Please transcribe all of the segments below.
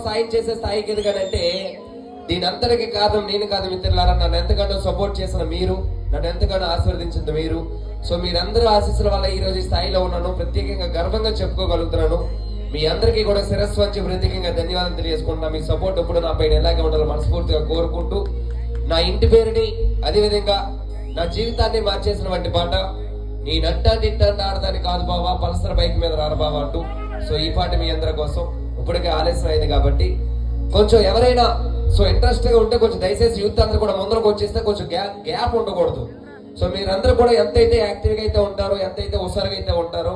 సాయం చేసే స్థాయికి ఎదగానంటే దీని అంతటికి కారణం నేను కాదు మిత్రులారా. నన్ను ఎంతగానో సపోర్ట్ చేసిన మీరు, నన్ను ఎంతగానో ఆశీర్వదించింది మీరు. సో మీరందరూ ఆశీస్సుల వల్ల ఈ రోజు ఈ స్థాయిలో ఉన్నాను. ప్రత్యేకంగా గర్వంగా చెప్పుకోగలుగుతున్నాను. మీ అందరికీ కూడా శిరస్సు వంచి ప్రత్యేకంగా ధన్యవాదాలు తెలియజేసుకుంటున్నా. మీ సపోర్ట్ ఎప్పుడు నా పైన ఎలాగే ఉండాలో మనస్ఫూర్తిగా కోరుకుంటూ, నా ఇంటి పేరుని అదేవిధంగా నా జీవితాన్ని మార్చేసినటువంటి పాట నీ నట్టాంటి ఆడదాన్ని కాదు బావా, పల్సర్ బైక్ మీద రారు బావా అంటూ. సో ఈ పాట మీ అందరి కోసం. ఇప్పటికే ఆలస్యం అయింది కాబట్టి కొంచెం ఎవరైనా ఇంట్రెస్ట్ గా ఉంటే కొంచెం దయచేసి యూత్ అందరూ కూడా ముందరకు వచ్చేస్తే కొంచెం గ్యాప్ ఉండకూడదు. సో మీరందరూ కూడా ఎంతైతే యాక్టివ్ గా అయితే ఉంటారో, ఎంతైతే హుషారుగా అయితే ఉంటారో,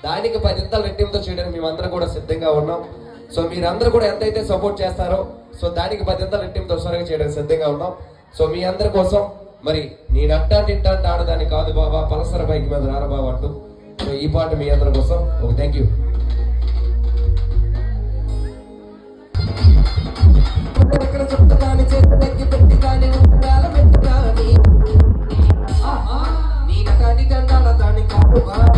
దానికి 10 రెట్టింపుతో చేయడానికి మేమందరం కూడా సిద్ధంగా ఉన్నాం. సో మీరందరూ కూడా ఎంతైతే సపోర్ట్ చేస్తారో, సో దానికి 10 రెట్టింపుతో హుషారుగా చేయడానికి సిద్ధంగా ఉన్నాం. సో మీ అందరి కోసం మరి నీ నట్టాంటి ఆడదాన్ని కాదు బాబా, పల్సర్ బైక్ మీద రారా బాబా అంటూ. సో ఈ పాట మీ అందరి కోసం. Okay, thank you. చుట్ట కానీ చేత దగ్గర పెట్టి కానీ ఉండాల పెట్ట కానీ నీ నటాన్ని దాని కాదు